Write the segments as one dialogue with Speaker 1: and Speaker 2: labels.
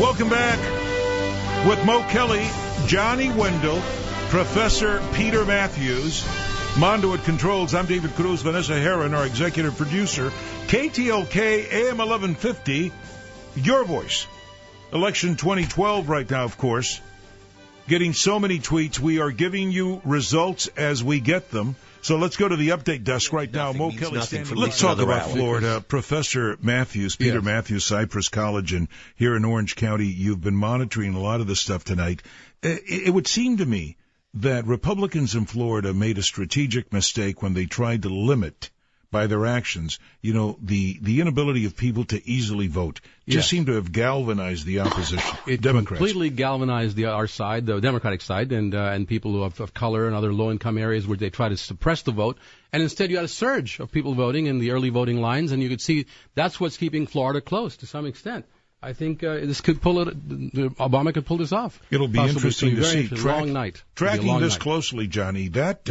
Speaker 1: Welcome back with Mo Kelly, Johnny Wendell, Professor Peter Mathews, Mondo at Controls. I'm David Cruz, Vanessa Herron, our executive producer. KTLK AM 1150, your voice. Election 2012 right now, of course. Getting so many tweets. We are giving you results as we get them. So let's go to the update desk right now. Mo Kelly standing. Let's talk about Florida. Professor Mathews, Peter Mathews, Cypress College, and here in Orange County, you've been monitoring a lot of this stuff tonight. It would seem to me that Republicans in Florida made a strategic mistake when they tried to limit by their actions, the inability of people to easily vote. Just seemed to have galvanized the opposition.
Speaker 2: It
Speaker 1: Democrats.
Speaker 2: Completely galvanized our side, the Democratic side, and people who of color and other low-income areas where they try to suppress the vote. And instead you had a surge of people voting in the early voting lines, and you could see that's what's keeping Florida close to some extent. I think this could Obama could pull this off.
Speaker 1: It'll be interesting to see.
Speaker 2: Long night.
Speaker 1: Tracking this closely, Johnny, that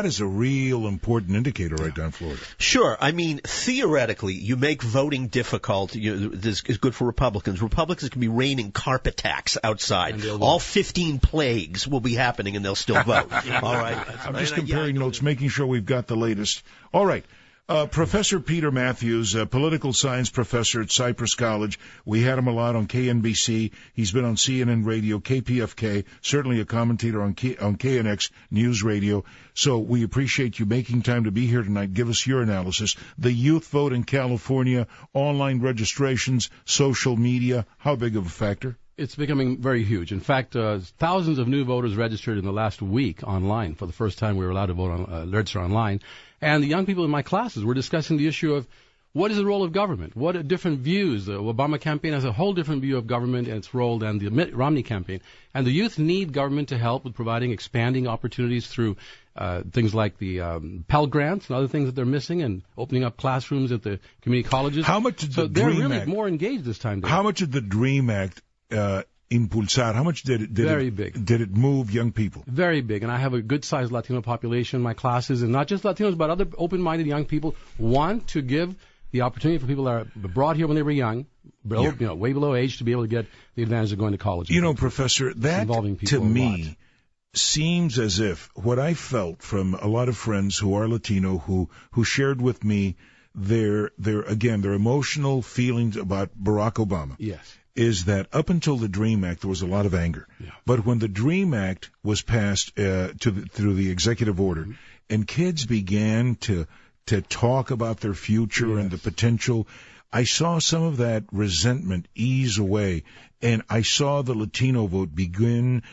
Speaker 1: is a real important indicator right down in Florida.
Speaker 3: Sure. I mean, theoretically, you make voting difficult. This is good for Republicans. Republicans can be raining carpet tax outside. All 15 plagues will be happening, and they'll still vote. All right.
Speaker 1: I'm just comparing notes, making sure we've got the latest. All right. Professor Peter Mathews, a political science professor at Cypress College. We had him a lot on KNBC. He's been on CNN Radio, KPFK, certainly a commentator on KNX News Radio. So we appreciate you making time to be here tonight. Give us your analysis. The youth vote in California, online registrations, social media, how big of a factor?
Speaker 2: It's becoming very huge. In fact, thousands of new voters registered in the last week online. For the first time, we were allowed to vote register online. And the young people in my classes were discussing the issue of what is the role of government? What are different views? The Obama campaign has a whole different view of government and its role than the Mitt Romney campaign. And the youth need government to help with providing expanding opportunities through things like the Pell Grants and other things that they're missing, and opening up classrooms at the community colleges.
Speaker 1: How much did
Speaker 2: they're really more engaged this time, David.
Speaker 1: How much did the DREAM Act impulsar? How much did it move young people?
Speaker 2: Very big. And I have a good-sized Latino population in my classes, and not just Latinos, but other open-minded young people want to give the opportunity for people that are brought here when they were young, way below age, to be able to get the advantage of going to college.
Speaker 1: Professor, that to me seems as if what I felt from a lot of friends who are Latino who shared with me their emotional feelings about Barack Obama.
Speaker 2: Yes.
Speaker 1: Is that up until the DREAM Act, there was a lot of anger. Yeah. But when the DREAM Act was passed through the executive order, and kids began to talk about their future and the potential, I saw some of that resentment ease away, and I saw the Latino vote begin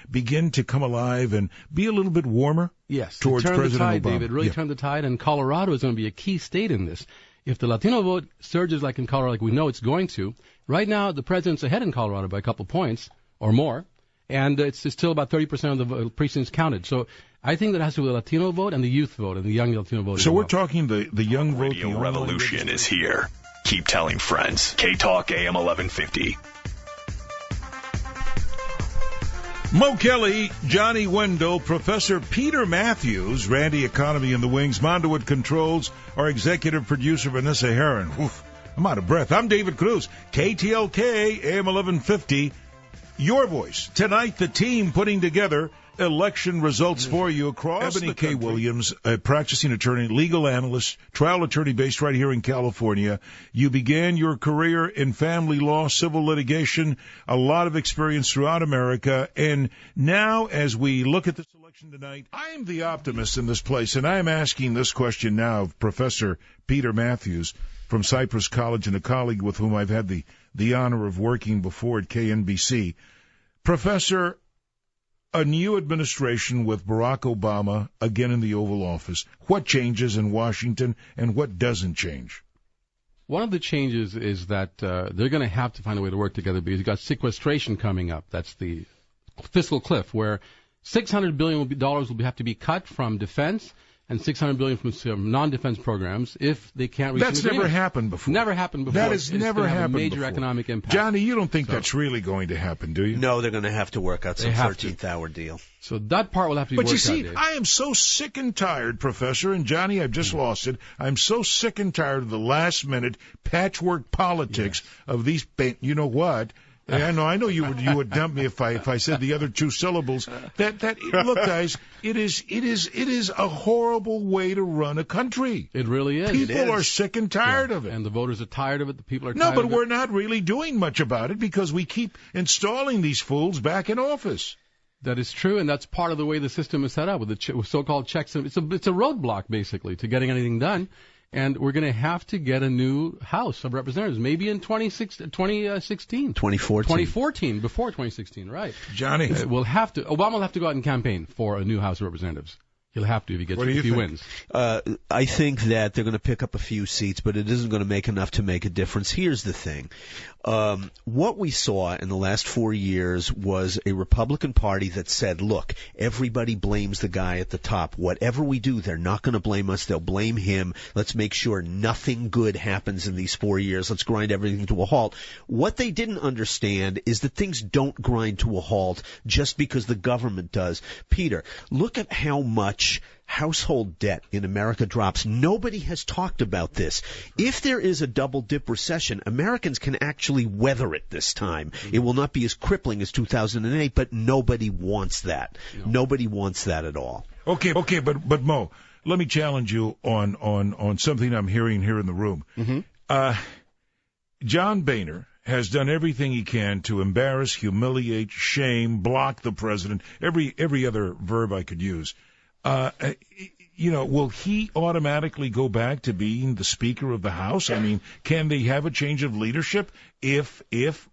Speaker 1: to come alive and be a little bit warmer.
Speaker 2: Yes,
Speaker 1: towards President
Speaker 2: the tide,
Speaker 1: Obama.
Speaker 2: David, really turned the tide, and Colorado is going to be a key state in this. If the Latino vote surges like in Colorado, like we know it's going to, right now the president's ahead in Colorado by a couple points or more, and it's still about 30% of the precincts counted. So I think that has to do with the Latino vote and the youth vote and the young Latino vote.
Speaker 1: So we're talking the young vote.
Speaker 4: Radio revolution is here. Keep telling friends. K-Talk AM 1150.
Speaker 1: Mo Kelly, Johnny Wendell, Professor Peter Mathews, Randy Economy in the Wings, Mondo at Controls, our executive producer Vanessa Herron. Oof, I'm out of breath. I'm David Cruz, KTLK AM 1150, your voice. Tonight, the team putting together election results for you across Ebony K. Williams, a practicing attorney, legal analyst, trial attorney based right here in California. You began your career in family law, civil litigation, a lot of experience throughout America. And now, as we look at this election tonight, I am the optimist in this place, and I am asking this question now of Professor Peter Mathews from Cypress College and a colleague with whom I've had the honor of working before at KNBC. Professor, a new administration with Barack Obama again in the Oval Office. What changes in Washington and what doesn't change?
Speaker 2: One of the changes is that they're going to have to find a way to work together because you've got sequestration coming up. That's the fiscal cliff where $600 billion will have to be cut from defense and $600 billion from some non-defense programs if they can't reach an agreement.
Speaker 1: That's never happened before.
Speaker 2: Never happened before.
Speaker 1: That has never happened before.
Speaker 2: Major economic impact.
Speaker 1: Johnny, you don't think that's really going to happen, do you?
Speaker 3: No, they're going to have to work out some 13th-hour deal.
Speaker 2: So that part will have to be worked out.
Speaker 1: But you see,
Speaker 2: Dave.
Speaker 1: I am so sick and tired, Professor, and Johnny, I've just lost it. I'm so sick and tired of the last-minute patchwork politics of these. You know what? Yeah, I know you would dump me if I said the other two syllables. Look, guys, it is a horrible way to run a country.
Speaker 2: It really is.
Speaker 1: People are sick and tired of it.
Speaker 2: And the voters are tired of it. The people are tired
Speaker 1: No, but
Speaker 2: of it.
Speaker 1: we're not really doing much about it because we keep installing these fools back in office.
Speaker 2: That is true, and that's part of the way the system is set up with the so-called checks. It's a roadblock, basically, to getting anything done. And we're going to have to get a new House of Representatives, maybe in 2016. 2014, before 2016, right.
Speaker 1: Johnny.
Speaker 2: Obama will have to go out and campaign for a new House of Representatives. He'll have to if he wins.
Speaker 3: I think that they're going to pick up a few seats, but it isn't going to make enough to make a difference. Here's the thing. What we saw in the last 4 years was a Republican Party that said, look, everybody blames the guy at the top. Whatever we do, they're not going to blame us. They'll blame him. Let's make sure nothing good happens in these 4 years. Let's grind everything to a halt. What they didn't understand is that things don't grind to a halt just because the government does. Peter, look at how much household debt in America drops. Nobody has talked about this. If there is a double dip recession, Americans can actually weather it this time. It will not be as crippling as 2008, but nobody wants that. No. Nobody wants that at all.
Speaker 1: Okay, but Mo, let me challenge you on something I'm hearing here in the room. Mm-hmm. John Boehner has done everything he can to embarrass, humiliate, shame, block the president, every other verb I could use. Will he automatically go back to being the Speaker of the House? I mean, can they have a change of leadership if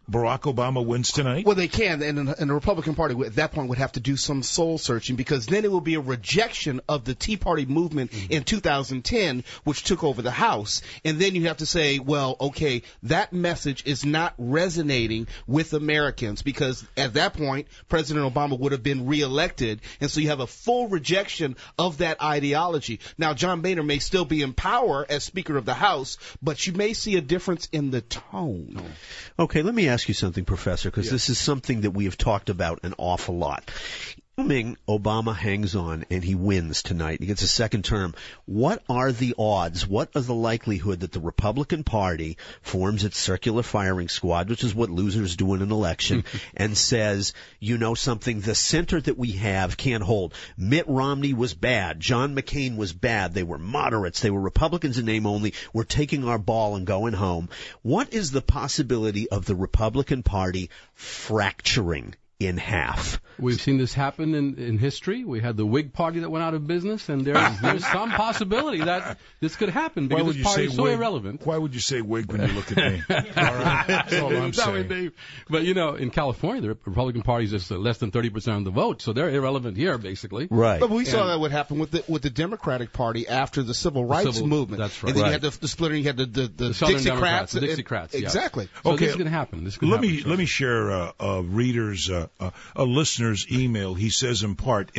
Speaker 1: Barack Obama wins tonight?
Speaker 5: Well, they can, and the Republican Party at that point would have to do some soul searching, because then it will be a rejection of the Tea Party movement in 2010, which took over the House. And then you have to say, well, okay, that message is not resonating with Americans, because at that point, President Obama would have been reelected, and so you have a full rejection of that ideology. Now, John Boehner may still be in power as Speaker of the House, but you may see a difference in the tone.
Speaker 3: Okay, let me ask you something, Professor, because this is something that we have talked about an awful lot. Assuming Obama hangs on and he wins tonight, he gets a second term, what are the odds, what is the likelihood that the Republican Party forms its circular firing squad, which is what losers do in an election, and says, you know something, the center that we have can't hold. Mitt Romney was bad. John McCain was bad. They were moderates. They were Republicans in name only. We're taking our ball and going home. What is the possibility of the Republican Party fracturing in half?
Speaker 2: We've seen this happen in history. We had the Whig Party that went out of business, and there's some possibility that this could happen because this party is so irrelevant.
Speaker 1: Why would you say Whig when you look at me? All right, that's all I'm saying.
Speaker 2: But, in California, the Republican Party is just less than 30% of the vote, so they're irrelevant here, basically.
Speaker 3: Right.
Speaker 5: But we saw that would happen with the Democratic Party after the Civil Rights movement.
Speaker 2: That's right.
Speaker 5: And then you had the splitting, you had the Dixiecrats.
Speaker 2: The Dixiecrats,
Speaker 5: exactly.
Speaker 2: So
Speaker 1: okay,
Speaker 2: this is going to happen.
Speaker 1: Let me share a reader's, a listener's email. He says in part,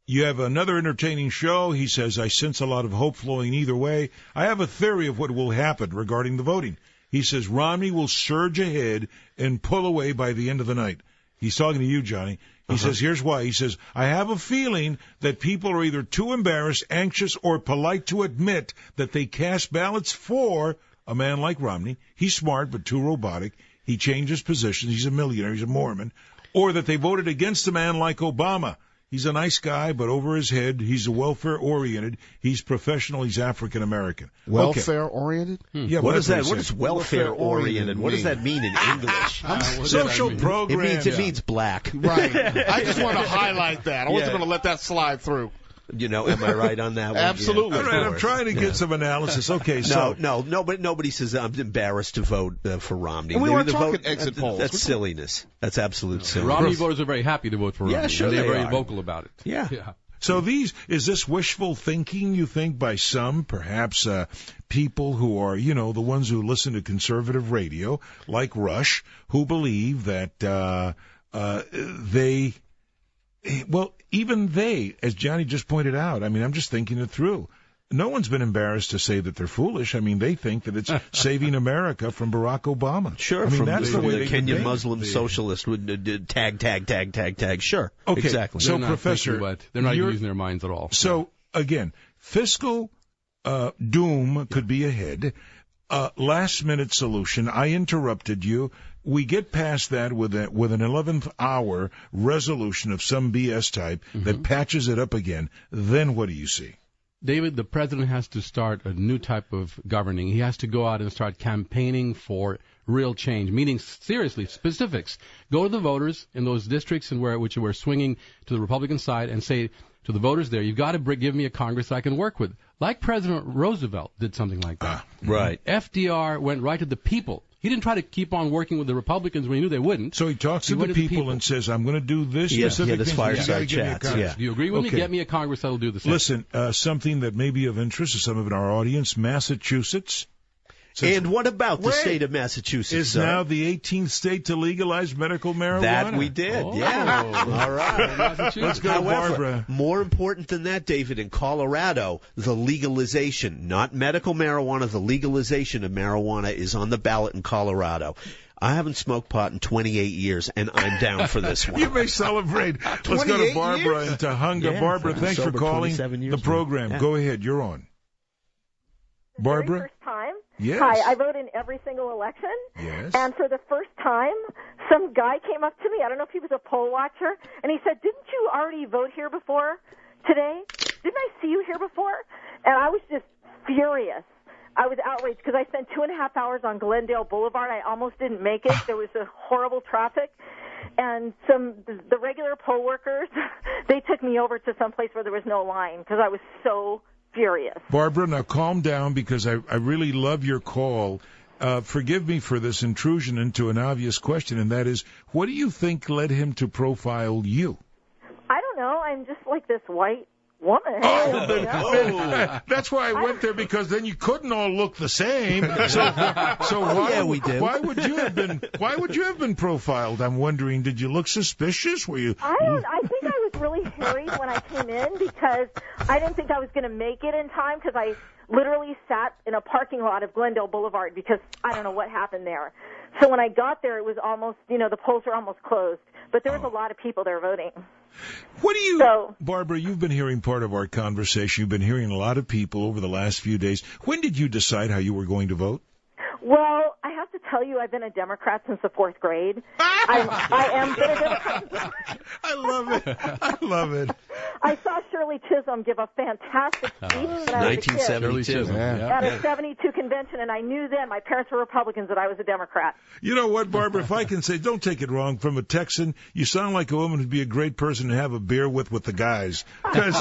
Speaker 1: you have another entertaining show. He says, I sense a lot of hope flowing either way. I have a theory of what will happen regarding the voting. He says Romney will surge ahead and pull away by the end of the night. He's talking to you, Johnny. He says, here's why. He says, I have a feeling that people are either too embarrassed, anxious, or polite to admit that they cast ballots for a man like Romney. He's smart, but too robotic. He changes positions. He's a millionaire. He's a Mormon. Or that they voted against a man like Obama. He's a nice guy, but over his head, he's welfare-oriented. He's professional. He's African-American.
Speaker 5: Welfare-oriented?
Speaker 1: Yeah.
Speaker 3: What is that? What is welfare-oriented? What does that mean in English?
Speaker 1: Social program.
Speaker 3: It means black.
Speaker 5: Right. I just want to highlight that. I wasn't going to let that slide through.
Speaker 3: Am I right on that one?
Speaker 5: Absolutely.
Speaker 1: All right, I'm trying to get some analysis. Okay, so
Speaker 3: no, but nobody says I'm embarrassed to vote for Romney.
Speaker 5: And we weren't talking exit polls.
Speaker 3: That's silliness. That's absolute silliness.
Speaker 2: Romney voters are very happy to vote for Romney.
Speaker 3: Yeah, sure,
Speaker 2: they're very vocal about it.
Speaker 3: Yeah.
Speaker 1: So is this wishful thinking, you think, by some, perhaps people who are, the ones who listen to conservative radio, like Rush, who believe that even they, as Johnny just pointed out, I'm just thinking it through. No one's been embarrassed to say that they're foolish. They think that it's saving America from Barack Obama.
Speaker 3: Sure,
Speaker 1: that's the way
Speaker 3: the Kenyan Muslim socialist would tag. Sure,
Speaker 1: okay,
Speaker 3: exactly.
Speaker 1: So, Professor,
Speaker 2: they're not using their minds at all.
Speaker 1: So, again, fiscal doom could be ahead. last-minute solution. I interrupted you. We get past that with an 11th hour resolution of some BS type that patches it up again. Then what do you see?
Speaker 2: David, the president has to start a new type of governing. He has to go out and start campaigning for real change, meaning seriously specifics. Go to the voters in those districts which we're swinging to the Republican side and say to the voters there, you've got to give me a Congress I can work with. Like President Roosevelt did something like that.
Speaker 3: Right.
Speaker 2: FDR went right to the people. He didn't try to keep on working with the Republicans when he knew they wouldn't.
Speaker 1: So he talks to the people and says, I'm going to do this specific
Speaker 3: this fireside chat.
Speaker 2: Do you agree with me? Get me a Congress that will do the same.
Speaker 1: Listen, something that may be of interest to some of our audience, Massachusetts.
Speaker 3: And what about the state of Massachusetts?
Speaker 1: Is now the 18th state to legalize medical marijuana.
Speaker 3: That we did, yeah. All right.
Speaker 1: Let's go, Barbara.
Speaker 3: More important than that, David, in Colorado, the legalization, not medical marijuana, the legalization of marijuana is on the ballot in Colorado. I haven't smoked pot in 28 years, and I'm down for this one.
Speaker 1: You may celebrate. Let's go to Barbara in Tahunga.
Speaker 3: Yeah,
Speaker 1: Barbara, thanks for calling the program. Go ahead. You're on. Barbara?
Speaker 6: Very first time.
Speaker 1: Yes.
Speaker 6: Hi, I vote in every single election.
Speaker 1: Yes.
Speaker 6: And for the first time, some guy came up to me. I don't know if he was a poll watcher, and he said, "Didn't you already vote here before today? Didn't I see you here before?" And I was just furious. I was outraged because I spent 2.5 hours on Glendale Boulevard. I almost didn't make it. There was a horrible traffic. And the regular poll workers, they took me over to some place where there was no line because I was so furious.
Speaker 1: Barbara, now calm down because I really love your call. Forgive me for this intrusion into an obvious question, and that is, what do you think led him to profile you?
Speaker 6: I don't know. I'm just like this white woman.
Speaker 1: That's why I went there, because then you couldn't all look the same. So why,
Speaker 3: we do.
Speaker 1: Why would you have been profiled? I'm wondering, did you look suspicious? Were you?
Speaker 6: I think I was really harried when I came in because I didn't think I was going to make it in time because I literally sat in a parking lot of Glendale Boulevard because I don't know what happened there. So when I got there, it was almost, the polls were almost closed, but there was a lot of people there voting.
Speaker 1: What do you, Barbara, you've been hearing part of our conversation. You've been hearing a lot of people over the last few days. When did you decide how you were going to vote?
Speaker 6: Well, I have to tell you, I've been a Democrat since the 4th grade. I am been a Democrat.
Speaker 1: I love it.
Speaker 6: I saw Shirley Chisholm give a fantastic speech when I was a kid
Speaker 3: 1972.
Speaker 6: at a 72 convention, and I knew then, my parents were Republicans, that I was a Democrat.
Speaker 1: You know what, Barbara, if I can say, don't take it wrong, from a Texan, you sound like a woman who'd be a great person to have a beer with the guys, because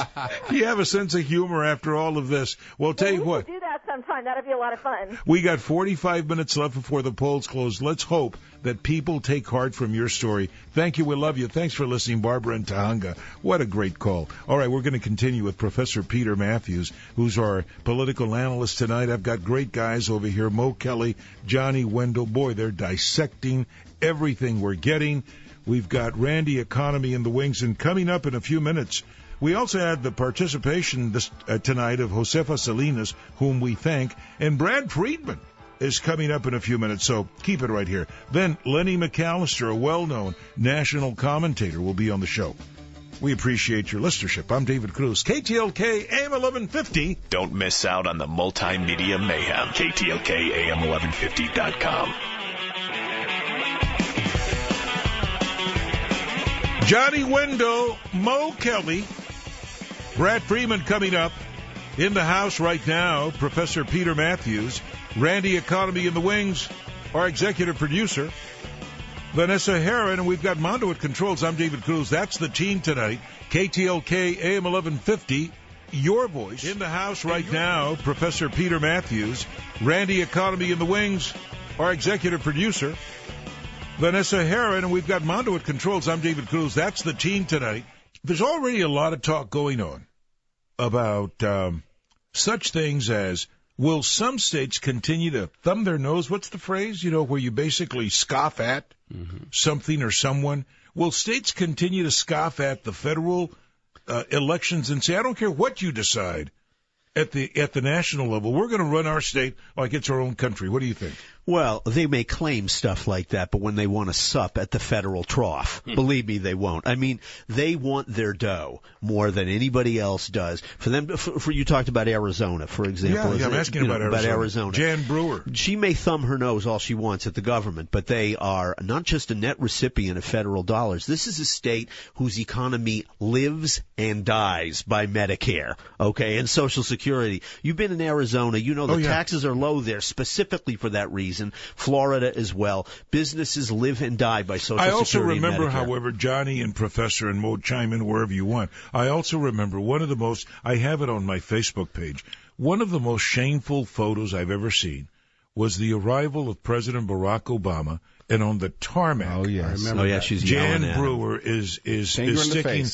Speaker 1: you have a sense of humor after all of this. Well, tell you what.
Speaker 6: We should do that sometime. That'd be a lot of fun.
Speaker 1: We got 45 minutes left before the polls close. Let's hope that people take heart from your story. Thank you. We love you. Thanks for listening, Barbara in Tahunga. What a great call. All right, we're going to continue with Professor Peter Mathews, who's our political analyst tonight. I've got great guys over here, Mo Kelly, Johnny Wendell. Boy, they're dissecting everything we're getting. We've got Randy Economy in the wings, and coming up in a few minutes, we also had the participation tonight of Josefa Salinas, whom we thank, and Brad Friedman is coming up in a few minutes, so keep it right here. Then Lenny McAllister, a well-known national commentator, will be on the show. We appreciate your listenership. I'm David Cruz, KTLK AM 1150.
Speaker 4: Don't miss out on the multimedia mayhem. KTLK AM 1150.com.
Speaker 1: Johnny Wendell, Mo Kelly, Brad Freeman coming up. In the house right now, Professor Peter Mathews, Randy Economy in the wings, our executive producer, Vanessa Herron, and we've got Mondo at controls. I'm David Cruz. That's the team tonight. KTLK AM 1150, your voice. In the house right now, Professor Peter Mathews, Randy Economy in the wings, our executive producer, Vanessa Herron, and we've got Mondo at controls. I'm David Cruz. That's the team tonight. There's already a lot of talk going on about such things as, will some states continue to thumb their nose? What's the phrase? Where you basically scoff at something or someone. Will states continue to scoff at the federal elections and say, I don't care what you decide at the national level, we're going to run our state like it's our own country? What do you think?
Speaker 3: Well, they may claim stuff like that, but when they want to sup at the federal trough, believe me, they won't. I mean, they want their dough more than anybody else does. For them, for you talked about Arizona, for example.
Speaker 1: Yeah, I'm asking about Arizona. Jan Brewer.
Speaker 3: She may thumb her nose all she wants at the government, but they are not just a net recipient of federal dollars. This is a state whose economy lives and dies by Medicare, okay, and Social Security. You've been in Arizona. You know the taxes are low there specifically for that reason. Florida as well. Businesses live and die by Social Security.
Speaker 1: I also remember,
Speaker 3: and Medicare.
Speaker 1: however, Johnny and Professor and Mo, chime in wherever you want. I also remember one of the most, I have it on my Facebook page, one of the most shameful photos I've ever seen was the arrival of President Barack Obama, and on the tarmac.
Speaker 5: Oh, yes.
Speaker 2: I remember that.
Speaker 3: She's
Speaker 1: Jan
Speaker 3: yelling at
Speaker 1: Brewer is sticking,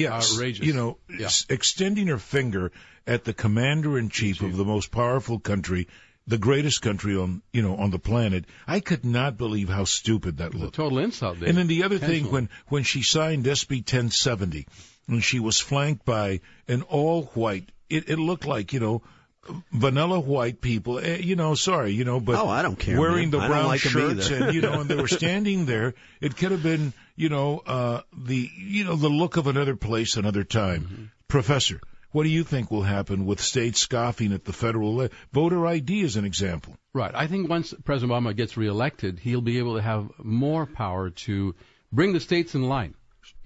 Speaker 2: outrageous.
Speaker 1: extending her finger at the commander-in-chief of the most powerful country, the greatest country on the planet. I could not believe how stupid that looked.
Speaker 2: A total insult, David.
Speaker 1: And then the other thing, when she signed SB 1070, and she was flanked by an all-white, it looked like, vanilla white people, but
Speaker 3: I don't care,
Speaker 1: wearing
Speaker 3: man.
Speaker 1: the brown shirts, and they were standing there. It could have been, the look of another place, another time.
Speaker 2: Mm-hmm.
Speaker 1: Professor, what do you think will happen with states scoffing at the federal voter ID as an example?
Speaker 2: Right. I think once President Obama gets reelected, he'll be able to have more power to bring the states in line.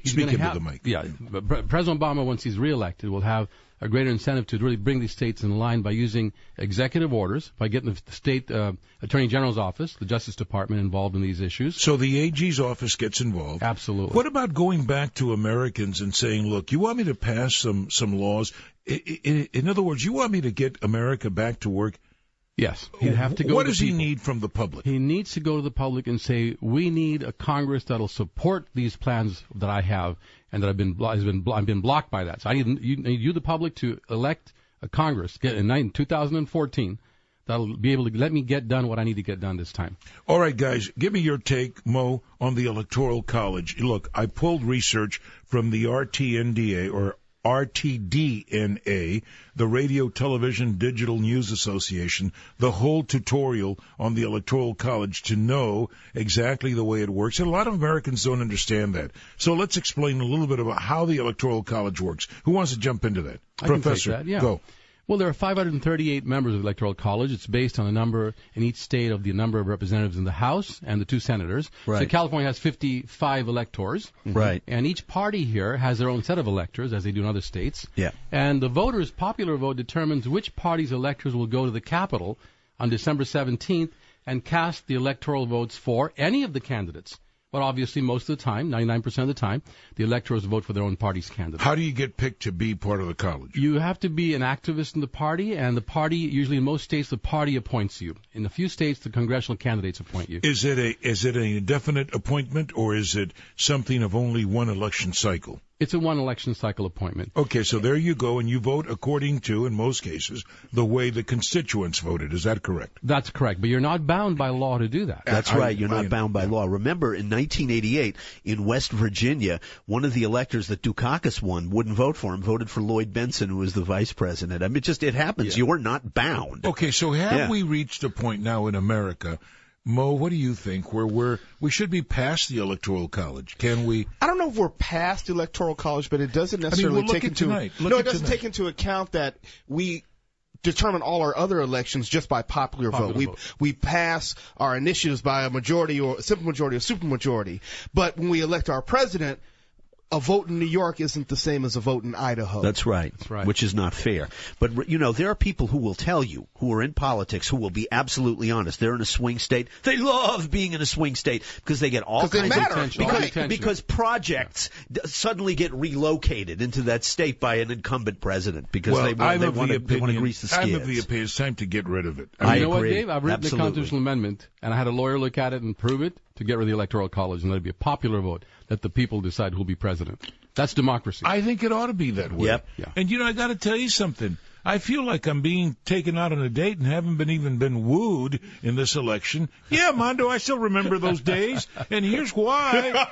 Speaker 1: Speak into the mic.
Speaker 2: Yeah, but President Obama, once he's reelected, will have a greater incentive to really bring these states in line by using executive orders, by getting the state attorney general's office, the Justice Department, involved in these issues.
Speaker 1: So the AG's office gets involved.
Speaker 2: Absolutely.
Speaker 1: What about going back to Americans and saying, look, you want me to pass some laws? In other words, you want me to get America back to work?
Speaker 2: Yes. He'd have to go
Speaker 1: What
Speaker 2: to
Speaker 1: does he need from the public?
Speaker 2: He needs to go to the public and say, we need a Congress that'll support these plans that I have and that I've been blocked by that. So I need you, the public, to elect a Congress in 2014 that'll be able to let me get done what I need to get done this time. All
Speaker 1: right, guys, give me your take, Mo, on the Electoral College. Look, I pulled research from the RTNDA, or RTDNA, the Radio, Television, Digital News Association, the whole tutorial on the Electoral College to know exactly the way it works. And a lot of Americans don't understand that. So let's explain a little bit about how the Electoral College works. Who wants to jump into that?
Speaker 2: I
Speaker 1: Professor,
Speaker 2: can take that, yeah.
Speaker 1: Go.
Speaker 2: Well, there are 538 members of the Electoral College. It's based on the number in each state of the number of representatives in the House and the 2 senators.
Speaker 3: Right.
Speaker 2: So California has 55 electors.
Speaker 3: Right.
Speaker 2: And each party here has their own set of electors, as they do in other states.
Speaker 3: Yeah.
Speaker 2: And the voters' popular vote determines which party's electors will go to the Capitol on December 17th and cast the electoral votes for any of the candidates. But obviously, most of the time, 99% of the time, the electors vote for their own party's candidate.
Speaker 1: How do you get picked to be part of the college?
Speaker 2: You have to be an activist in the party, and the party, usually in most states, the party appoints you. In a few states, the congressional candidates appoint you.
Speaker 1: Is it an indefinite appointment, or is it something of only one election cycle?
Speaker 2: It's a one election cycle appointment.
Speaker 1: Okay, so there you go, and you vote according to, in most cases, the way the constituents voted. Is that correct?
Speaker 2: That's correct, but you're not bound by law to do that.
Speaker 3: That's right. You're not bound by law. Remember, in 1988, in West Virginia, one of the electors that Dukakis won wouldn't vote for him, voted for Lloyd Bentsen, who was the vice president. I mean, it happens. Yeah. You're not bound.
Speaker 1: Okay, so have we reached a point now in America, Mo, what do you think, where we should be past the Electoral College? Can we?
Speaker 5: I don't know if we're past the Electoral College, but it doesn't necessarily take into account that we determine all our other elections just by popular vote. We pass our initiatives by a majority or a simple majority or supermajority. But when we elect our president, a vote in New York isn't the same as a vote in Idaho.
Speaker 3: That's right. Which is not fair. But, there are people who will tell you, who are in politics, who will be absolutely honest. They're in a swing state. They love being in a swing state because they get all kinds of attention. Because projects suddenly get relocated into that state by an incumbent president because they want to grease the skids.
Speaker 1: I'm of the opinion it's time to get rid of it.
Speaker 2: You know what, Dave? I've written the constitutional amendment, and I had a lawyer look at it and prove it to get rid of the Electoral College, and let it be a popular vote. Let the people decide who will be president. That's democracy.
Speaker 1: I think it ought to be that way.
Speaker 3: Yep.
Speaker 2: Yeah.
Speaker 1: And, I got to tell you something. I feel like I'm being taken out on a date and haven't been wooed in this election. Yeah, Mondo, I still remember those days, and here's why.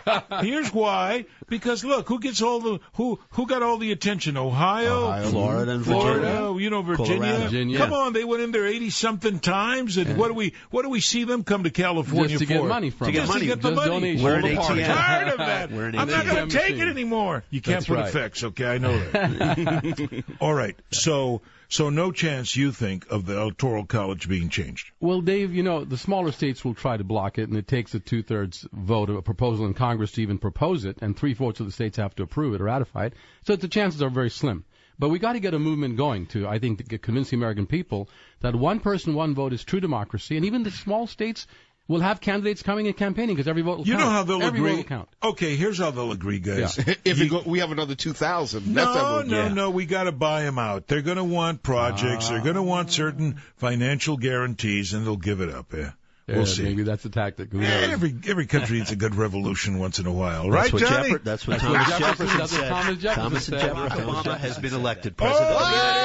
Speaker 1: Because look, who got all the attention? Ohio,
Speaker 3: Florida, and Virginia.
Speaker 1: Virginia. Come on, they went in there 80-something times, and what do we see them come to California
Speaker 2: just to
Speaker 1: for?
Speaker 2: get money from.
Speaker 1: Just to get the money.
Speaker 2: Donations.
Speaker 3: We're an ATM.
Speaker 1: I'm tired of that. I'm not going to take it anymore. You can't put effects, okay? I know that. All right. So no chance you think of the Electoral College being changed?
Speaker 2: Well, Dave, the smaller states will try to block it, and it takes a 2/3 vote of a proposal in Congress to even propose it, and 3/4 of the states have to approve it or ratify it. So the chances are very slim. But we got to get a movement going to, I think, to convince the American people that one person, one vote is true democracy, and even the small states will have candidates coming and campaigning because every vote will count.
Speaker 1: You know how they'll
Speaker 2: every
Speaker 1: agree?
Speaker 2: Vote will count.
Speaker 1: Okay, here's how they'll agree, guys.
Speaker 5: Yeah. We have another 2,000.
Speaker 1: No, we got to buy them out. They're going to want projects. They're going to want certain financial guarantees, and they'll give it up. Yeah. We'll see.
Speaker 2: Maybe that's a tactic.
Speaker 1: Every country needs a good revolution once in a while, right,
Speaker 3: what
Speaker 1: Johnny?
Speaker 3: That's what Thomas Jefferson said.
Speaker 2: Thomas said.
Speaker 3: Barack Obama has been elected president.
Speaker 1: Oh, there it is.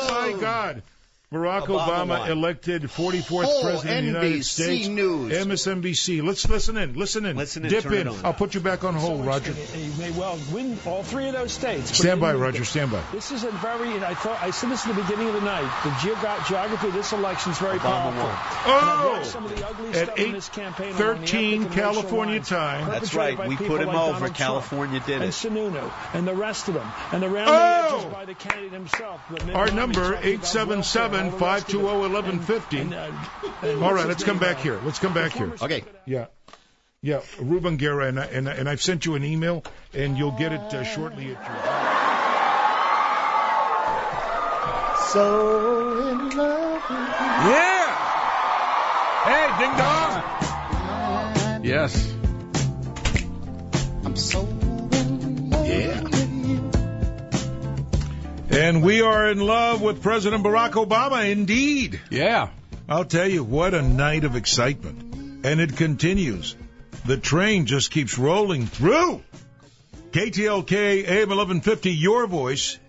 Speaker 1: Oh, my God. Barack Obama elected 44th president of the United States.
Speaker 5: News.
Speaker 1: MSNBC. Let's listen in. Dip in. I'll put you back on hold, Roger.
Speaker 7: You may well win all three of those states.
Speaker 1: Stand by, Roger. Stand by.
Speaker 7: This is I said this at the beginning of the night. The geography of this election is very powerful.
Speaker 1: At 8:13 California time.
Speaker 3: That's right. We put him over. California did it.
Speaker 7: And Sununu and the rest of them. And around the edges by the candidate himself.
Speaker 1: Our number, 877-520-1150. All right, let's come back here.
Speaker 3: Okay.
Speaker 1: Yeah, Ruben Guerra, and I've sent you an email, and you'll get it shortly at your...
Speaker 5: So in love with you.
Speaker 1: Yeah! Hey, ding dong!
Speaker 2: Yes.
Speaker 5: I'm so in love with you.
Speaker 1: And we are in love with President Barack Obama, indeed.
Speaker 2: Yeah.
Speaker 1: I'll tell you, what a night of excitement. And it continues. The train just keeps rolling through. KTLK AM 1150, your voice.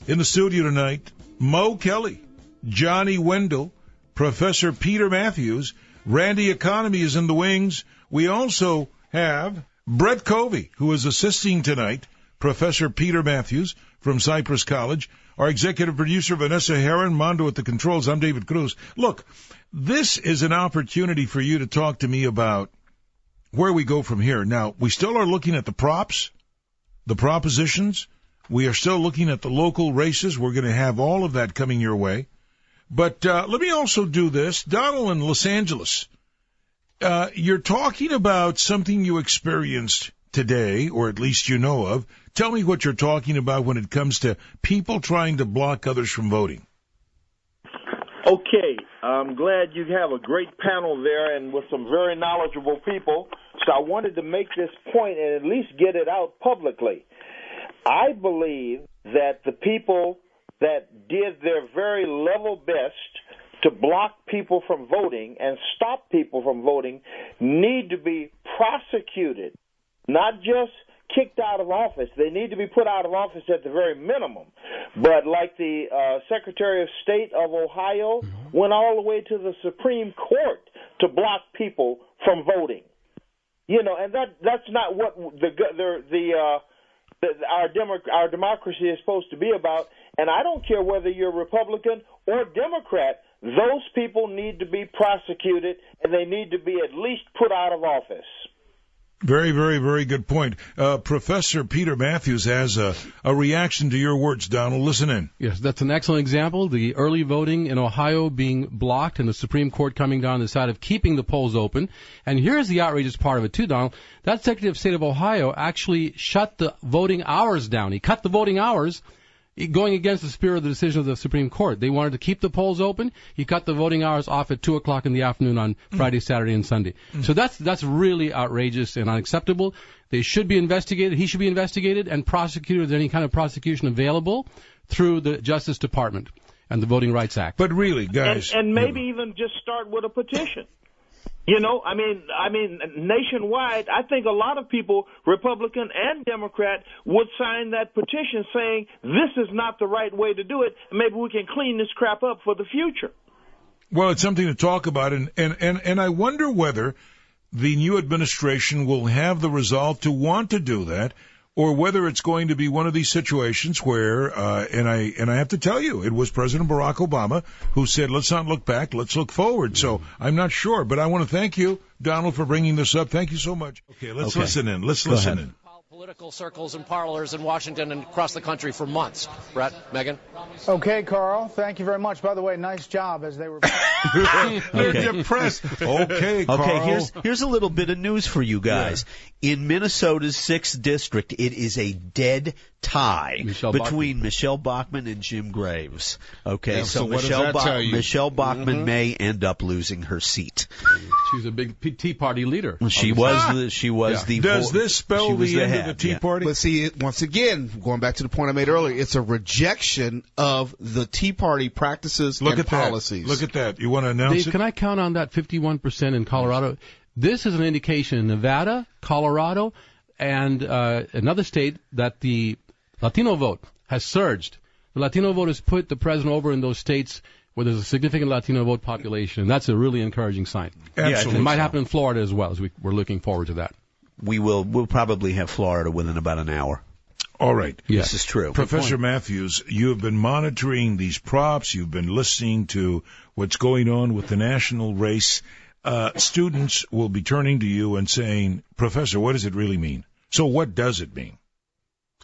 Speaker 1: In the studio tonight, Mo Kelly, Johnny Wendell, Professor Peter Mathews, Randy Economy is in the wings. We also have Brett Covey, who is assisting tonight, Professor Peter Mathews from Cypress College, our executive producer, Vanessa Herron, Mondo at the controls. I'm David Cruz. Look, this is an opportunity for you to talk to me about where we go from here. Now, we still are looking at the props, the propositions. We are still looking at the local races. We're going to have all of that coming your way. But let me also do this. Donald in Los Angeles, you're talking about something you experienced today, or at least you know of. Tell me what you're talking about when it comes to people trying to block others from voting.
Speaker 8: Okay, I'm glad you have a great panel there and with some very knowledgeable people. So I wanted to make this point and at least get it out publicly. I believe that the people that did their very level best to block people from voting and stop people from voting need to be prosecuted, not just kicked out of office. They need to be put out of office at the very minimum. But like the Secretary of State of Ohio went all the way to the Supreme Court to block people from voting. You know, and that's not what our democracy is supposed to be about. And I don't care whether you're Republican or Democrat. Those people need to be prosecuted, and they need to be at least put out of office.
Speaker 1: Very, very, very good point. Professor Peter Mathews has a reaction to your words, Donald. Listen in.
Speaker 2: Yes, that's an excellent example. The early voting in Ohio being blocked and the Supreme Court coming down on the side of keeping the polls open. And here's the outrageous part of it, too, Donald. That Secretary of State of Ohio actually shut the voting hours down. He cut the voting hours, going against the spirit of the decision of the Supreme Court. They wanted to keep the polls open. He cut the voting hours off at 2 o'clock in the afternoon on Friday, Saturday, and Sunday. So that's really outrageous and unacceptable. They should be investigated. He should be investigated and prosecuted with any kind of prosecution available through the Justice Department and the Voting Rights Act.
Speaker 1: But really, guys.
Speaker 8: And maybe even just start with a petition. You know, I mean, nationwide, I think a lot of people, Republican and Democrat, would sign that petition saying this is not the right way to do it. Maybe we can clean this crap up for the future.
Speaker 1: Well, it's something to talk about, and I wonder whether the new administration will have the resolve to want to do that, or whether it's going to be one of these situations where, and I have to tell you, it was President Barack Obama who said, let's not look back, let's look forward. So I'm not sure, but I want to thank you, Donald, for bringing this up. Thank you so much. Okay, let's listen in. Let's listen in.
Speaker 9: Political circles and parlors in Washington and across the country for months. Brett, Megan?
Speaker 10: Okay, Carl. Thank you very much. By the way, nice job as they were...
Speaker 1: You're depressed. Okay, Carl.
Speaker 3: Okay, here's a little bit of news for you guys. Yeah. In Minnesota's 6th district, it is a dead tie between Michelle Bachmann and Jim Graves. Okay, so Michelle Bachmann may end up losing her seat.
Speaker 2: She's a big Tea Party leader.
Speaker 3: She was the.
Speaker 1: Does this spell the end of the Tea Party?
Speaker 5: But see, once again, going back to the point I made earlier, it's a rejection of the Tea Party practices and policies.
Speaker 1: Look at that. You want to announce
Speaker 2: Dave,
Speaker 1: it?
Speaker 2: Can I count on that 51% in Colorado? This is an indication in Nevada, Colorado, and another state that the Latino vote has surged. The Latino vote has put the president over in those states where there's a significant Latino vote population. And that's a really encouraging sign.
Speaker 1: Absolutely.
Speaker 2: It might happen in Florida as well, as we're looking forward to that.
Speaker 3: We'll probably have Florida within about an hour.
Speaker 1: All right.
Speaker 3: Yes. This is true.
Speaker 1: Professor Mathews, you have been monitoring these props. You've been listening to what's going on with the national race. Students will be turning to you and saying, Professor, what does it really mean? So what does it mean?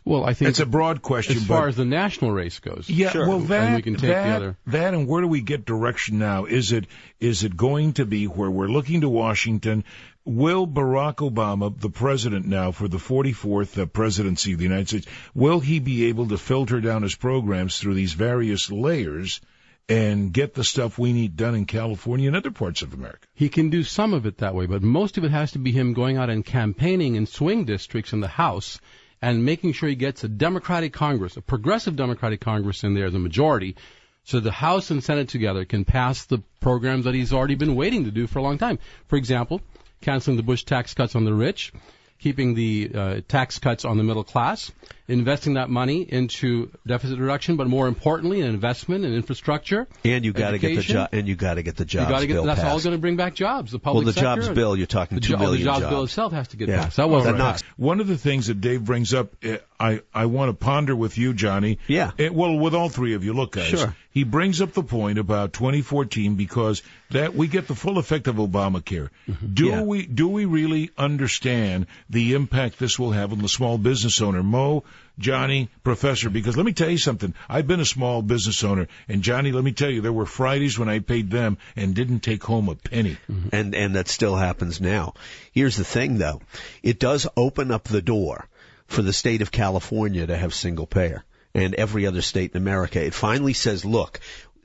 Speaker 2: Well, I think
Speaker 1: it's a broad question.
Speaker 2: As far as the national race goes.
Speaker 1: Yeah,
Speaker 2: sure.
Speaker 1: Well,
Speaker 2: and we can take the other.
Speaker 1: That and where do we get direction now? Is it going to be where we're looking to Washington? Will Barack Obama, the president now for the 44th presidency of the United States, will he be able to filter down his programs through these various layers and get the stuff we need done in California and other parts of America?
Speaker 2: He can do some of it that way, but most of it has to be him going out and campaigning in swing districts in the House and making sure he gets a Democratic Congress, a progressive Democratic Congress in there as a majority, so the House and Senate together can pass the programs that he's already been waiting to do for a long time. For example, canceling the Bush tax cuts on the rich, keeping the tax cuts on the middle class, investing that money into deficit reduction, but more importantly, an investment in infrastructure.
Speaker 3: And you got to get the jobs bill
Speaker 2: That's
Speaker 3: passed.
Speaker 2: all going to bring back jobs. The public sector.
Speaker 3: Jobs bill, you're talking 2 million
Speaker 2: jobs. The jobs bill itself has to get passed. That wasn't right.
Speaker 1: One of the things that Dave brings up, I want to ponder with you, Johnny.
Speaker 3: Yeah.
Speaker 1: Well, with all three of you. Look, guys.
Speaker 3: Sure.
Speaker 1: He brings up the point about 2014 because that we get the full effect of Obamacare. Mm-hmm. Do we really understand the impact this will have on the small business owner? Mo, Johnny, Professor, because let me tell you something. I've been a small business owner, and Johnny, let me tell you, there were Fridays when I paid them and didn't take home a penny.
Speaker 3: Mm-hmm. And that still happens now. Here's the thing, though. It does open up the door for the state of California to have single payer and every other state in America. It finally says, look,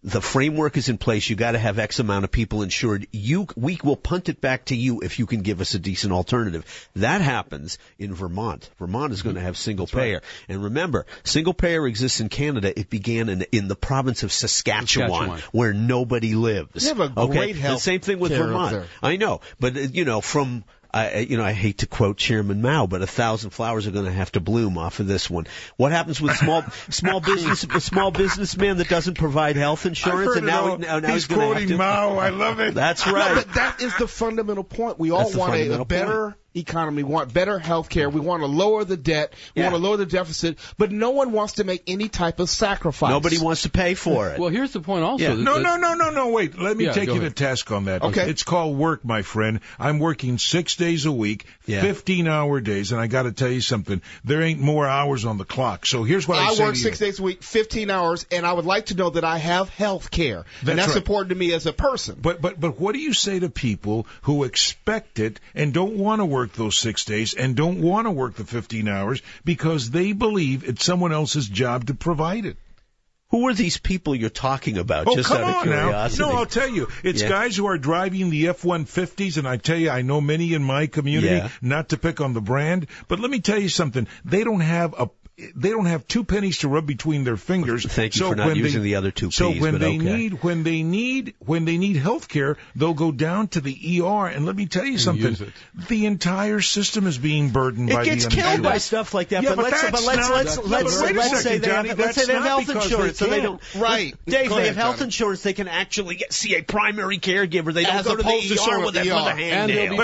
Speaker 3: the framework is in place. You got to have X amount of people insured. We will punt it back to you if you can give us a decent alternative. That happens in Vermont. Vermont is going to have single payer. Right. And remember, single payer exists in Canada. It began in the province of Saskatchewan, where nobody lives.
Speaker 5: They have a great health.
Speaker 3: The same thing with Vermont. I know, but from. I hate to quote Chairman Mao, but 1,000 flowers are going to have to bloom off of this one. What happens with small businessman that doesn't provide health insurance, and now
Speaker 1: he's quoting Mao. I love it.
Speaker 3: That's right.
Speaker 5: No, but that is the fundamental point. We all want a better economy. We want better health care. We want to lower the debt. We want to lower the deficit. But no one wants to make any type of sacrifice.
Speaker 3: Nobody wants to pay for it.
Speaker 2: Well, here's the point also.
Speaker 1: Yeah. No. Wait. Let me take you to task on that.
Speaker 5: Okay.
Speaker 1: It's called work, my friend. I'm working 6 days a week, 15-hour days, and I got to tell you something. There ain't more hours on the clock. So here's what I say.
Speaker 5: I work 6 days a week, 15 hours, and I would like to know that I have health care. And that's important to me as a person.
Speaker 1: But what do you say to people who expect it and don't want to work those 6 days and don't want to work the 15 hours because they believe it's someone else's job to provide it?
Speaker 3: Who are these people you're talking about? Just out of curiosity.
Speaker 1: No, I'll tell you. It's guys who are driving the F-150s, and I tell you, I know many in my community, not to pick on the brand, but let me tell you something. They don't have they don't have 2 pennies to rub between their fingers.
Speaker 3: Thank you for not using the other 2 P's.
Speaker 1: So when they need health care, they'll go down to the ER. And let me tell you something: the entire system is being burdened by the uninsured.
Speaker 3: It gets killed by stuff like that.
Speaker 1: Yeah,
Speaker 3: but let's say they have health insurance, so they don't.
Speaker 5: Right,
Speaker 3: Dave. They have health insurance. They can actually see a primary caregiver. They don't go to the ER with a hand nail.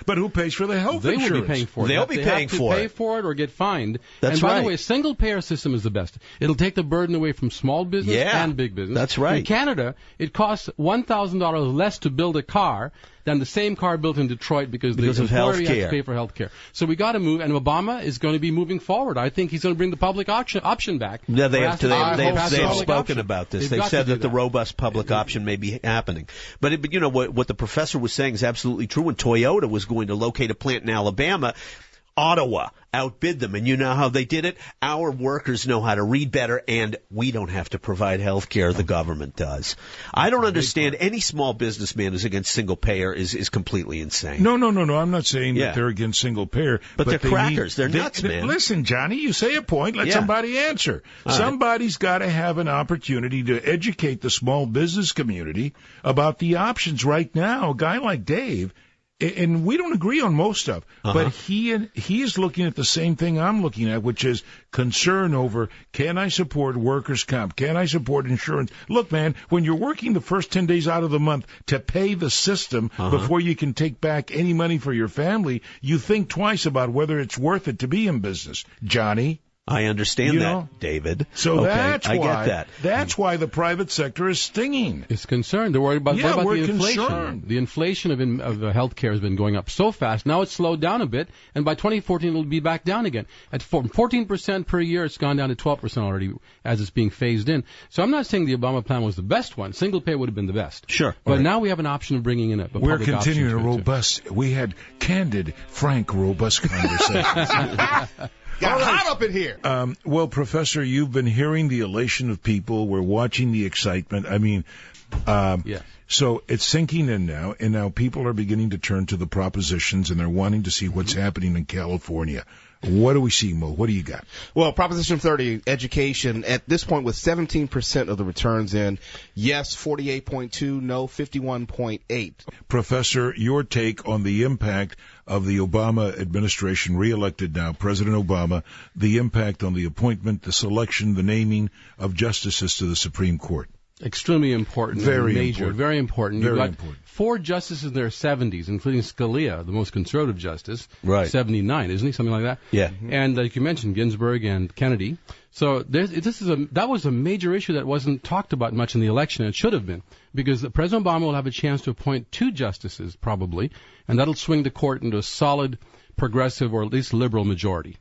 Speaker 1: But who pays for the health insurance?
Speaker 2: They will be paying for it.
Speaker 3: They'll be paying for it.
Speaker 2: Pay for it or get fined.
Speaker 3: That's
Speaker 2: and by the way, a single-payer system is the best. It'll take the burden away from small business and big business.
Speaker 3: That's right.
Speaker 2: In Canada, it costs $1,000 less to build a car than the same car built in Detroit because the employer has to pay for health care. So we got to move, and Obama is going to be moving forward. I think he's going to bring the public option back.
Speaker 3: Yeah, they've spoken about this. They've said that the robust public option may be happening. But you know what the professor was saying is absolutely true. When Toyota was going to locate a plant in Alabama, Ottawa outbid them, and you know how they did it? Our workers know how to read better, and we don't have to provide health care. The government does. I don't understand. Any small businessman who's against single payer is completely insane.
Speaker 1: No. I'm not saying that they're against single payer.
Speaker 3: But they're crackers. They're nuts, man.
Speaker 1: Listen, Johnny, you say a point. Let somebody answer. Somebody's got to have an opportunity to educate the small business community about the options right now. A guy like Dave, and we don't agree on most stuff, but he is looking at the same thing I'm looking at, which is concern over, can I support workers' comp? Can I support insurance? Look, man, when you're working the first 10 days out of the month to pay the system before you can take back any money for your family, you think twice about whether it's worth it to be in business. Johnny?
Speaker 3: I understand that, David.
Speaker 1: So
Speaker 3: I get that.
Speaker 1: That's why the private sector is stinging.
Speaker 2: It's concerned. They're worried about, what about the inflation?
Speaker 1: Concerned.
Speaker 2: The inflation of health care has been going up so fast. Now it's slowed down a bit, and by 2014 it'll be back down again. At 14% per year, it's gone down to 12% already as it's being phased in. So I'm not saying the Obama plan was the best one. Single pay would have been the best.
Speaker 3: Sure.
Speaker 2: But now we have an option of bringing in a public
Speaker 1: We're continuing a robust. We had candid, frank, robust conversations.
Speaker 5: Got hot up in here.
Speaker 1: Well, Professor, you've been hearing the elation of people. We're watching the excitement. I mean, so it's sinking in now, and now people are beginning to turn to the propositions, and they're wanting to see what's happening in California. What do we see, Mo? What do you got?
Speaker 5: Well, Proposition 30, education, at this point with 17% of the returns in, yes, 48.2, no, 51.8.
Speaker 1: Professor, your take on the impact of the Obama administration, reelected now, President Obama, the impact on the appointment, the selection, the naming of justices to the Supreme Court.
Speaker 2: Extremely important. Very important. You've got 4 justices in their 70s, including Scalia, the most conservative justice.
Speaker 3: Right.
Speaker 2: 79, isn't he? Something like that?
Speaker 3: Yeah.
Speaker 2: And like you mentioned, Ginsburg and Kennedy. So that was a major issue that wasn't talked about much in the election, and it should have been, because President Obama will have a chance to appoint 2 justices, probably, and that'll swing the court into a solid progressive or at least liberal majority.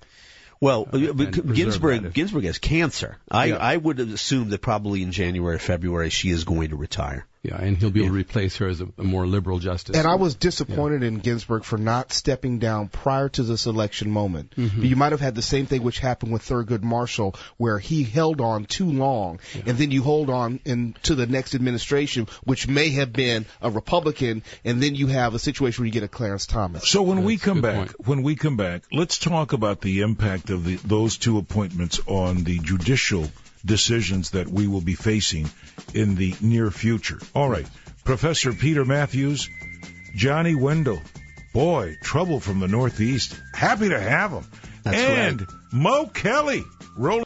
Speaker 3: Well, Ginsburg has cancer. I would assume that probably in January or February she is going to retire.
Speaker 2: Yeah, and he'll be able to replace her as a more liberal justice.
Speaker 5: And I was disappointed in Ginsburg for not stepping down prior to this election moment. Mm-hmm. You might have had the same thing which happened with Thurgood Marshall, where he held on too long, and then you hold on into the next administration, which may have been a Republican, and then you have a situation where you get a Clarence Thomas.
Speaker 1: So when we come back, let's talk about the impact of those 2 appointments on the judicial decisions that we will be facing in the near future. All right. Professor Peter Mathews, Johnny Wendell. Boy, trouble from the Northeast. Happy to have him.
Speaker 3: That's right.
Speaker 1: Mo Kelly.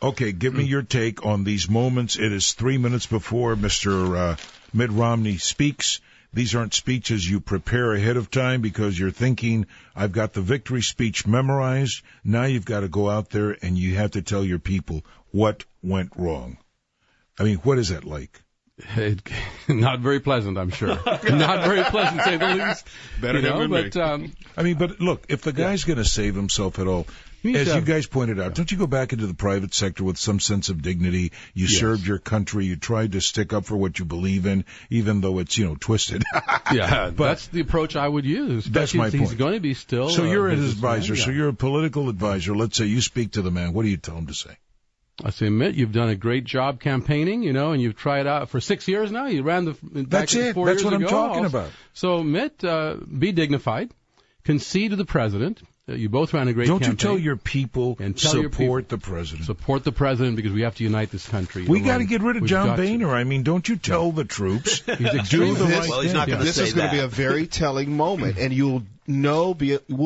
Speaker 1: Okay, give me your take on these moments. It is 3 minutes before Mr. Mitt Romney speaks. These aren't speeches you prepare ahead of time because you're thinking, I've got the victory speech memorized. Now you've got to go out there and you have to tell your people what went wrong. I mean, what is that like?
Speaker 2: Not very pleasant, I'm sure. Not very pleasant, to say the least.
Speaker 5: Better than me.
Speaker 1: But look, if the guy's going to save himself at all, as you guys pointed out, don't you go back into the private sector with some sense of dignity? You served your country. You tried to stick up for what you believe in, even though it's, twisted.
Speaker 2: But that's the approach I would use.
Speaker 1: That's my point.
Speaker 2: He's going to be still.
Speaker 1: So you're his advisor. So you're a political advisor. Let's say you speak to the man. What do you tell him to say?
Speaker 2: I say, Mitt, you've done a great job campaigning, and you've tried out for 6 years now. You ran
Speaker 1: That's it.
Speaker 2: 4
Speaker 1: That's
Speaker 2: years
Speaker 1: what
Speaker 2: ago.
Speaker 1: I'm talking about.
Speaker 2: So, Mitt, be dignified, concede to the president, You both ran a great
Speaker 1: Don't
Speaker 2: campaign.
Speaker 1: you tell your people
Speaker 2: And tell your
Speaker 1: support
Speaker 2: people,
Speaker 1: the president.
Speaker 2: Support the president because we have to unite this country.
Speaker 1: We got to get rid of John
Speaker 2: to.
Speaker 1: Boehner. I mean, don't you tell the troops.
Speaker 2: He's
Speaker 1: Do
Speaker 2: extreme.
Speaker 1: the right
Speaker 3: Well, he's
Speaker 1: thing.
Speaker 3: not going to
Speaker 5: This
Speaker 3: say
Speaker 5: is going
Speaker 3: that.
Speaker 5: to be a very telling moment, and we'll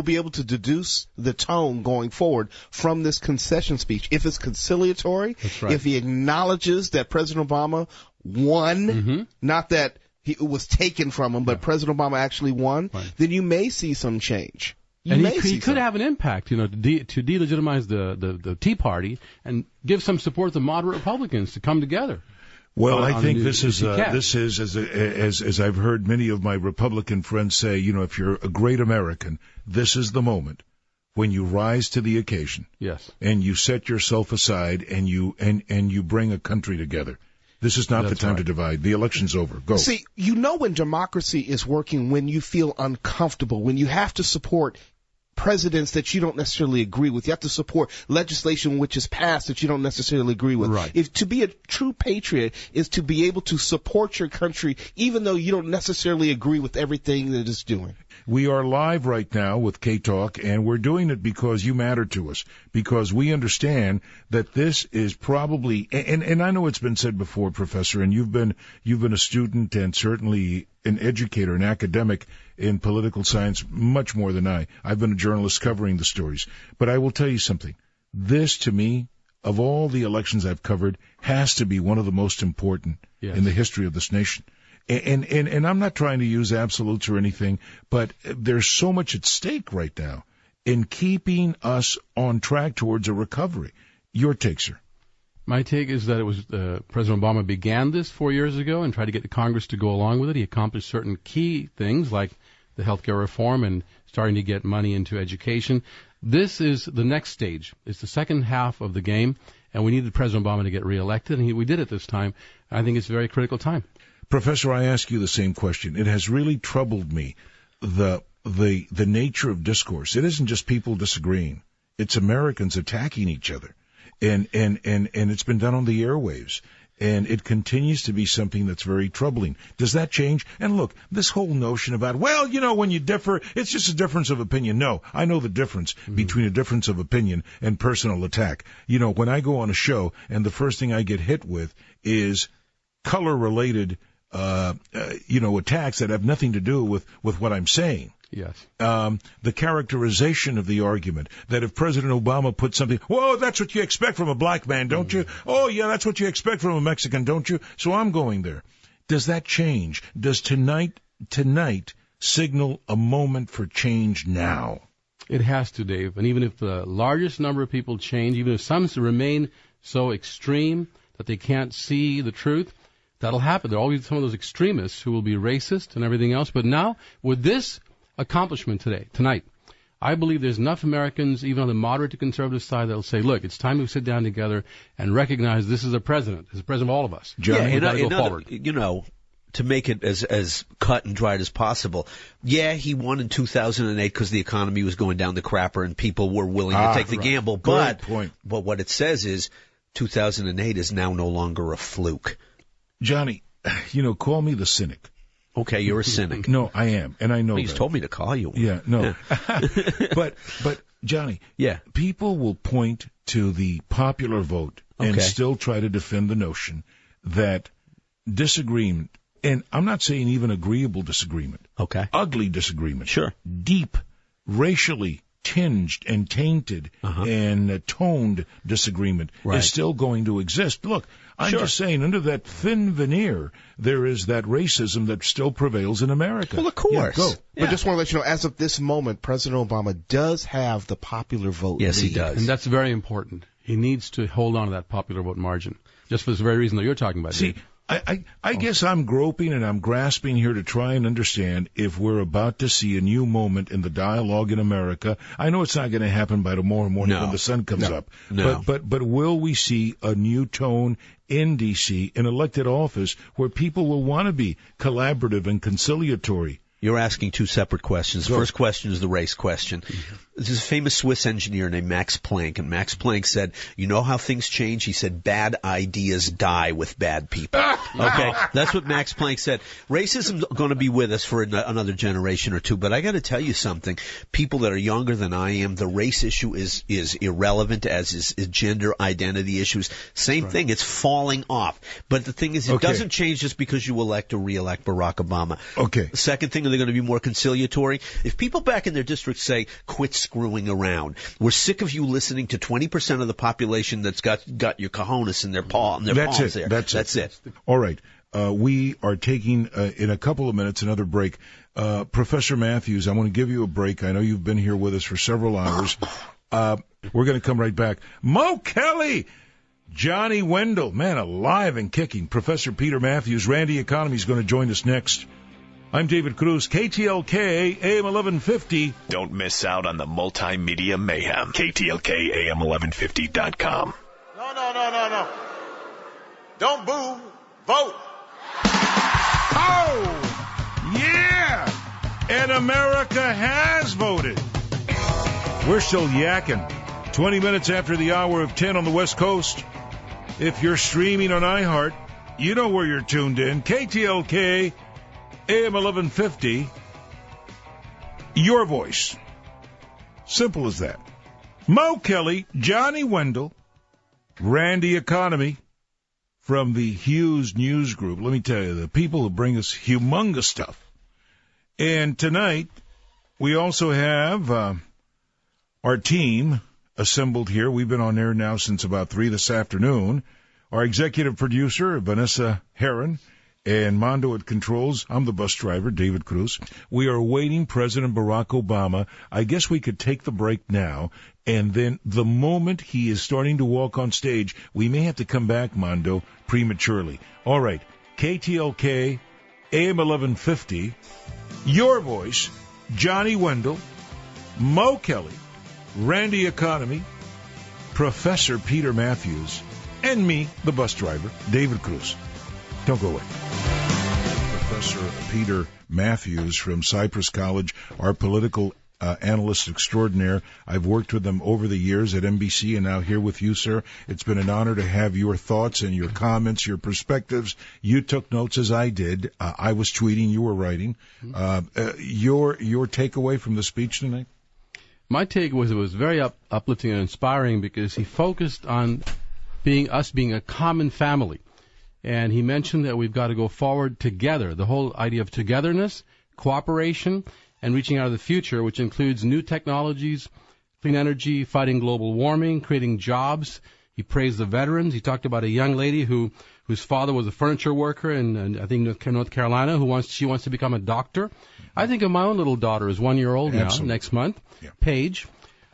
Speaker 5: be able to deduce the tone going forward from this concession speech. If it's conciliatory,
Speaker 2: That's right.
Speaker 5: if he acknowledges that President Obama won, not that it was taken from him, but President Obama actually won, then you may see some change.
Speaker 2: He could have an impact, to delegitimize the Tea Party and give some support to moderate Republicans to come together.
Speaker 1: Well, I think this is as I've heard many of my Republican friends say, if you're a great American, this is the moment when you rise to the occasion.
Speaker 2: Yes.
Speaker 1: And you set yourself aside and you bring a country together. This is not the time to divide. The election's over. Go.
Speaker 5: See, when democracy is working, when you feel uncomfortable, when you have to support presidents that you don't necessarily agree with. You have to support legislation which is passed that you don't necessarily agree with.
Speaker 2: Right.
Speaker 5: If to be a true patriot is to be able to support your country even though you don't necessarily agree with everything that it's doing.
Speaker 1: We are live right now with K-Talk, and we're doing it because you matter to us, because we understand that this is probably, and I know it's been said before, Professor, and you've been a student and certainly an educator, an academic in political science much more than I. I've been a journalist covering the stories. But I will tell you something. This, to me, of all the elections I've covered, has to be one of the most important in the history of this nation. And I'm not trying to use absolutes or anything, but there's so much at stake right now in keeping us on track towards a recovery. Your take, sir?
Speaker 2: My take is that it was President Obama began this 4 years ago and tried to get the Congress to go along with it. He accomplished certain key things like the health care reform and starting to get money into education. This is the next stage. It's the second half of the game, and we needed President Obama to get reelected, and we did it this time. I think it's a very critical time.
Speaker 1: Professor, I ask you the same question. It has really troubled me, the nature of discourse. It isn't just people disagreeing. It's Americans attacking each other. And it's been done on the airwaves. And it continues to be something that's very troubling. Does that change? And look, this whole notion about, when you differ, it's just a difference of opinion. No, I know the difference between a difference of opinion and personal attack. When I go on a show and the first thing I get hit with is color-related attacks that have nothing to do with what I'm saying.
Speaker 2: Yes.
Speaker 1: The characterization of the argument that if President Obama put something, whoa, that's what you expect from a black man, don't you? Oh, yeah, that's what you expect from a Mexican, don't you? So I'm going there. Does that change? Does tonight signal a moment for change now?
Speaker 2: It has to, Dave. And even if the largest number of people change, even if some remain so extreme that they can't see the truth, that'll happen. There are always some of those extremists who will be racist and everything else. But now, with this accomplishment tonight, I believe there's enough Americans, even on the moderate to conservative side, that will say, look, it's time to sit down together and recognize this is a president. This is the president of all of us.
Speaker 3: Johnny,
Speaker 2: we've got to go forward.
Speaker 3: To make it as cut and dried as possible. Yeah, he won in 2008 because the economy was going down the crapper and people were willing to take the gamble. But what it says is 2008 is now no longer a fluke.
Speaker 1: Johnny, call me the cynic.
Speaker 3: Okay, you're a cynic.
Speaker 1: No, I am, and I know
Speaker 3: He's told me to call you one.
Speaker 1: Yeah, no. But Johnny, people will point to the popular vote and still try to defend the notion that disagreement, and I'm not saying even agreeable disagreement, ugly disagreement, deep, racially tinged and tainted and toned disagreement is still going to exist. Look, I'm just saying, under that thin veneer, there is that racism that still prevails in America.
Speaker 5: Well, of course.
Speaker 1: Go.
Speaker 5: But just want to let you know, as of this moment, President Obama does have the popular vote.
Speaker 3: Yes, he does.
Speaker 2: And that's very important. He needs to hold on to that popular vote margin, just for this very reason that you're talking about.
Speaker 1: See, I guess I'm groping and I'm grasping here to try and understand if we're about to see a new moment in the dialogue in America. I know it's not going to happen by tomorrow morning when the sun comes up.
Speaker 3: No.
Speaker 1: But will we see a new tone in D.C. in elected office where people will want to be collaborative and conciliatory?
Speaker 3: You're asking two separate questions. The first question is the race question. There's a famous Swiss engineer named Max Planck, and Max Planck said, you know how things change? He said, bad ideas die with bad people. Okay? That's what Max Planck said. Racism's going to be with us for another generation or two, but I got to tell you something. People that are younger than I am, the race issue is irrelevant, as is gender identity issues. Same thing. It's falling off. But the thing is, it doesn't change just because you elect or re-elect Barack Obama.
Speaker 1: Okay.
Speaker 3: The second thing, they're going to be more conciliatory. If people back in their districts say, quit screwing around. We're sick of you listening to 20% of the population that's got your cojones in their paw and their palms there. That's it.
Speaker 1: All right. We are taking, in a couple of minutes, another break. Professor Mathews, I want to give you a break. I know you've been here with us for several hours. We're going to come right back. Mo Kelly! Johnny Wendell, man, alive and kicking. Professor Peter Mathews, Randy Economy is going to join us next. I'm David Cruz, KTLK, AM 1150.
Speaker 4: Don't miss out on the multimedia mayhem. KTLK, AM1150.com.
Speaker 11: No. Don't boo. Vote.
Speaker 1: Oh, yeah! And America has voted. We're still yakking. 20 minutes after the hour of 10 on the West Coast. If you're streaming on iHeart, you know where you're tuned in. KTLK, AM 1150, your voice. Simple as that. Mo Kelly, Johnny Wendell, Randy Economy from the Hughes News Group. Let me tell you, the people who bring us humongous stuff. And tonight, we also have our team assembled here. We've been on air now since about 3 this afternoon. Our executive producer, Vanessa Herron, and Mondo at Controls. I'm the bus driver, David Cruz. We are awaiting President Barack Obama. I guess we could take the break now, and then the moment he is starting to walk on stage, we may have to come back, Mondo, prematurely. All right, KTLK, AM 1150, your voice, Johnny Wendell, Mo Kelly, Randy Economy, Professor Peter Mathews, and me, the bus driver, David Cruz. Don't go away. Professor Peter Mathews from Cypress College, our political analyst extraordinaire. I've worked with him over the years at NBC and now here with you, sir. It's been an honor to have your thoughts and your comments, your perspectives. You took notes as I did. I was tweeting, you were writing. Your takeaway from the speech tonight?
Speaker 2: My take was it was very uplifting and inspiring because he focused on being a common family. And he mentioned that we've got to go forward together. The whole idea of togetherness, cooperation, and reaching out of the future, which includes new technologies, clean energy, fighting global warming, creating jobs. He praised the veterans. He talked about a young lady whose father was a furniture worker in I think North Carolina, she wants to become a doctor. I think of my own little daughter, is 1 year old now, next month, Paige,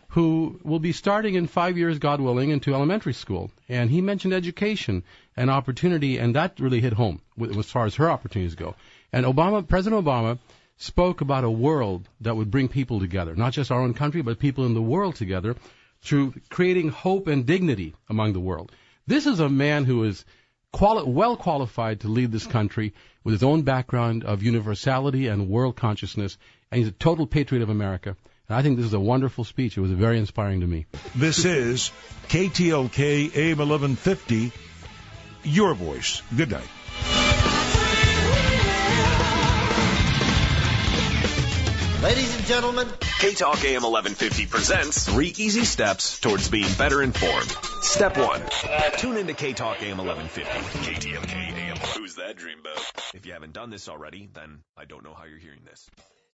Speaker 2: who will be starting in 5 years, God willing, into elementary school. And he mentioned education and opportunity, and that really hit home as far as her opportunities go. And President Obama spoke about a world that would bring people together, not just our own country, but people in the world together through creating hope and dignity among the world. This is a man who is well qualified to lead this country with his own background of universality and world consciousness, and he's a total patriot of America. And I think this is a wonderful speech. It was very inspiring to me.
Speaker 1: This is KTLK AM 1150, your voice. Good night.
Speaker 11: Ladies and gentlemen,
Speaker 4: K-Talk AM 1150 presents 3 easy steps towards being better informed. Step 1. Tune into K-Talk AM 1150. KTLK AM. Who's that dreamboat? If you haven't done this already, then I don't know how you're hearing this.